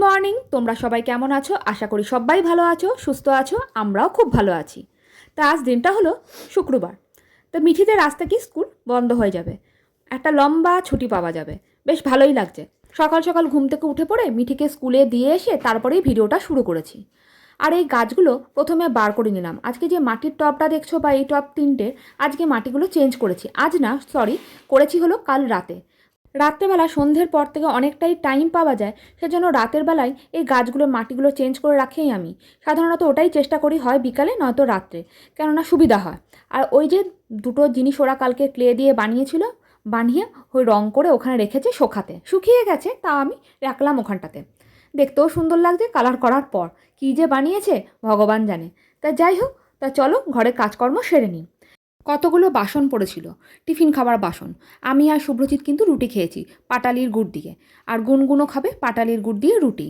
Morning, তোমরা সবাই কেমন আছো? আশা করি সবাই ভালো আছো, সুস্থ আছো। আমরাও খুব ভালো আছি। তা আজ দিনটা হলো শুক্রবার। তো মিঠিদের আজ থেকে স্কুল বন্ধ হয়ে যাবে, একটা লম্বা ছুটি পাওয়া যাবে। বেশ ভালোই লাগছে। সকাল সকাল ঘুম থেকে উঠে পড়ে মিঠিকে স্কুলে দিয়ে এসে তারপরেই ভিডিওটা শুরু করেছি। আর এই গাছগুলো প্রথমে বার করে নিলাম। আজকে যে মাটির টবটা দেখছো বা এই টব তিনটে, আজকে মাটিগুলো চেঞ্জ করেছি। আজ না, সরি, করেছি হলো কাল রাতে। রাত্রেবেলা সন্ধ্যের পর থেকে অনেকটাই টাইম পাওয়া যায়, সেজন্য রাতের বেলায় এই গাছগুলোর মাটিগুলো চেঞ্জ করে রাখেই আমি সাধারণত ওটাই চেষ্টা করি, হয় বিকালে নয়তো রাত্রে, কেননা সুবিধা হয়। আর ওই যে দুটো জিনিস ওরা কালকে ক্লে দিয়ে বানিয়েছিল, বানিয়ে ওই রং করে ওখানে রেখেছে শোকাতে, শুকিয়ে গেছে, তা আমি রাখলাম ওখানটাতে। দেখতেও সুন্দর লাগছে কালার করার পর। কী যে বানিয়েছে ভগবান জানে। তা যাই হোক, তা চলো ঘরের কাজকর্ম সেরে নিই। কতগুলো বাসন পড়েছিল, টিফিন খাবার বাসন। আমি আর শুভ্রজিৎ কিন্তু রুটি খেয়েছি পাটালির গুড় দিয়ে, আর গুনগুনও খাবে পাটালির গুড় দিয়ে রুটি।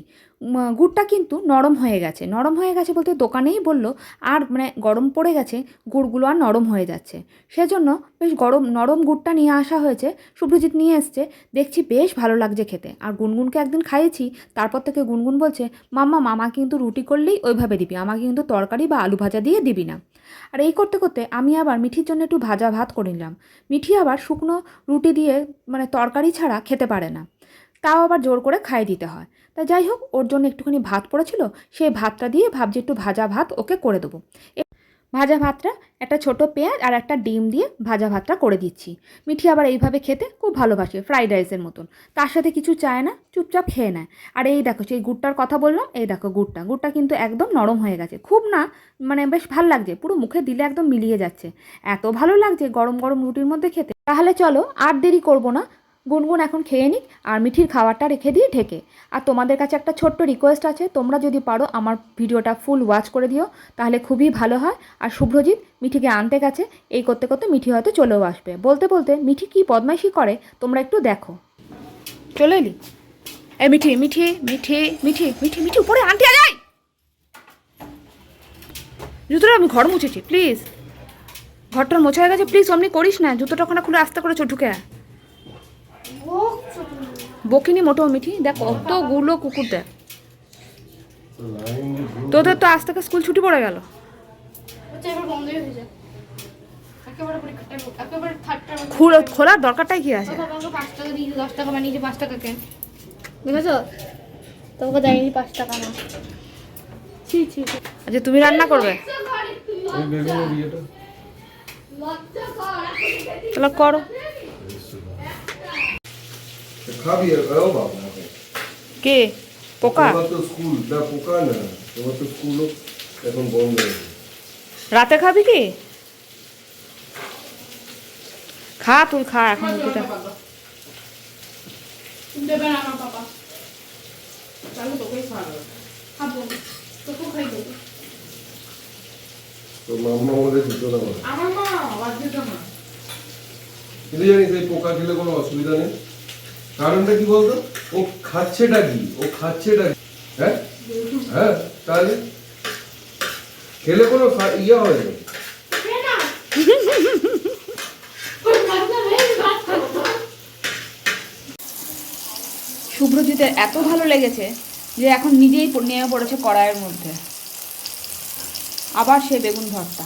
গুড়টা কিন্তু নরম হয়ে গেছে। নরম হয়ে গেছে বলতে দোকানেই বলল, আর মানে গরম পড়ে গেছে, গুড়গুলো আর নরম হয়ে যাচ্ছে। সেজন্য বেশ নরম গুড়টা নিয়ে আসা হয়েছে, শুভ্রজিৎ নিয়ে এসছে। দেখছি বেশ ভালো লাগছে খেতে। আর গুনগুনকে একদিন খাইয়েছি, তারপর থেকে গুনগুন বলছে, মাম্মা মামা কিন্তু রুটি করলেই ওইভাবে দিবি, আমাকে কিন্তু তরকারি বা আলু ভাজা দিয়ে দিবি না। আর এই করতে করতে আমি আবার মিঠির জন্য একটু ভাজা ভাত করে নিলাম। মিঠি আবার শুকনো রুটি দিয়ে মানে তরকারি ছাড়া খেতে পারে না, তাও আবার জোর করে খাইয়ে দিতে হয়। তা যাই হোক, ওর জন্য একটুখানি ভাত পড়েছিল, সেই ভাতটা দিয়ে ভাবছি একটু ভাজা ভাত ওকে করে দেবো। ভাজা ভাতটা একটা ছোট পেঁয়াজ আর একটা ডিম দিয়ে ভাজা ভাতটা করে দিচ্ছি। মিঠি আবার এইভাবে খেতে খুব ভালোবাসে, ফ্রাইড রাইসের মতন। তার সাথে কিছু চায় না, চুপচাপ খেয়ে নেয়। আর এই দেখো, সেই গুড়টার কথা বললাম, এই দেখো গুড়টা কিন্তু একদম নরম হয়ে গেছে। খুব না, মানে বেশ ভালো লাগছে, পুরো মুখে দিলে একদম মিলিয়ে যাচ্ছে। এত ভালো লাগছে গরম গরম রুটির মধ্যে খেতে। তাহলে চলো আর দেরি করবো না, গুনগুন এখন খেয়ে নিক, আর মিঠির খাবারটা রেখে দিয়ে ঢেকে। আর তোমাদের কাছে একটা ছোট্ট রিকোয়েস্ট আছে, তোমরা যদি পারো আমার ভিডিওটা ফুল ওয়াচ করে দিও, তাহলে খুবই ভালো হয়। আর শুভ্রজিৎ মিঠিকে আনতে গেছে, এই করতে করতে মিঠি হয়তো চলেও আসবে। বলতে বলতে মিঠি কি বদমাইশি করে তোমরা একটু দেখো। চলে এলি? এই মিঠি মিঠি মিঠি মিঠি মিঠি মিঠি, উপরে আনতে যাই। জুতোটা আমি ঘর মুছেছি, প্লিজ। ঘরটার মোছা হয়ে গেছে, প্লিজ অমনি করিস না। জুতোটা ওখানে খুলে আস্তে করে ঢুকে আয়। বকিনি মোটো মিঠি, দেখ কতগুলো কুকুর, দেখ তোদের তো আজ থেকে স্কুল ছুটি পড়ে গেল। খোলার দরকারটাই কি আছে? 5 টাকা দিয়ে 10 টাকা বানিয়েছে, 5 টাকা কেন বুঝেছো? তোমাকে দেয়নি 5 টাকা না। আচ্ছা, তুমি রান্না করবে? তাহলে করো। কে পোকা? রাতে খাবি কি? খা, তুই খা এখন রুটিটা। জানিস এই পোকা খেলে কোনো অসুবিধা নেই। কারণটা কি বলতো? ও খাচ্ছেটা কি? হ্যাঁ হ্যাঁ, তাহলে খেলে কোনো ইয়ে হয় না। শুভ্রজিতের এত ভালো লেগেছে যে এখন নিজেই নেমে পড়েছে কড়াইয়ের মধ্যে। আবার সে বেগুন ভর্তা,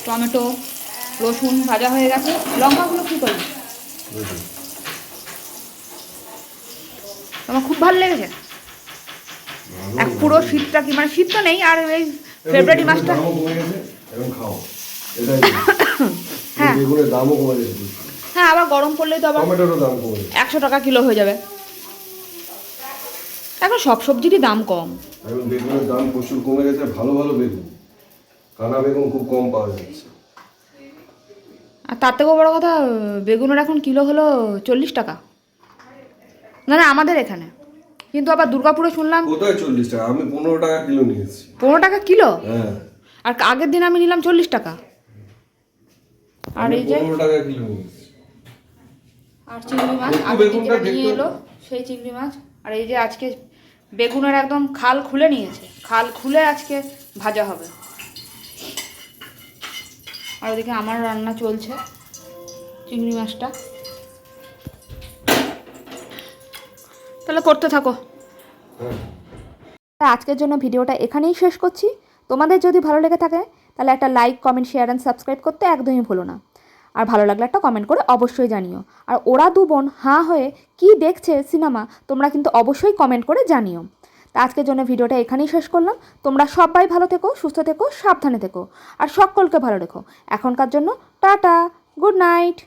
টমেটো, রসুন ভাজা হয়ে গেছে। লঙ্কাগুলো কী করবি? তোমার খুব ভালো লেগেছে? এক পুরো শীতটা কি, মানে শীত তো নেই, আর এই ফেব্রুয়ারি মাসটা। হ্যাঁ হ্যাঁ, আবার গরম পড়লেই তো আবার 100 টাকা কিলো হয়ে যাবে। এখন সব সবজিরই দাম কম। এখন বেগুনের দাম প্রচুর কমে গেছে। ভালো ভালো বেগুন, কানা বেগুন খুব কম পাওয়া যাচ্ছে। আর তার থেকেও বড় কথা, বেগুনের এখন কিলো হলো 40 টাকা। না না, আমাদের এখানে। কিন্তু আবার দুর্গাপুরে শুনলাম কোথায় 40 টাকা? আমি 15 টাকা কিলো নিয়েছি। 15 টাকা কিলো? হ্যাঁ। আর আগের দিন আমি নিলাম 40 টাকা। আর এই যে 15 টাকা কিলো নিয়েছি। আর চিংড়ি মাছ আগের দিন যেটা নিয়ে এলো, সেই চিংড়ি মাছ। আর এই যে আজকে বেগুনের একদম খাল খুলে নিয়েছে, খাল খুলে আজকে ভাজা হবে। আর ওদিকে আমার রান্না চলছে, চিংড়ি মাছটা করতে থাকো। আজকের জন্য ভিডিওটা এখানেই শেষ করছি। তোমাদের যদি ভালো লেগে থাকে তাহলে একটা like, comment, share and subscribe করতে একদমই ভুলো না। আর ভালো লাগলে একটা কমেন্ট করে অবশ্যই জানিও। আর ওরা দু বোন হাঁ হয়ে কী দেখছে সিনেমা তোমরা কিন্তু অবশ্যই কমেন্ট করে জানিও। তা আজকের জন্য ভিডিওটা এখানেই শেষ করলাম। তোমরা সবাই ভালো থেকো, সুস্থ থেকো, সাবধানে থেকো আর সকলকে ভালো রেখো। এখনকার জন্য টাটা, গুড নাইট।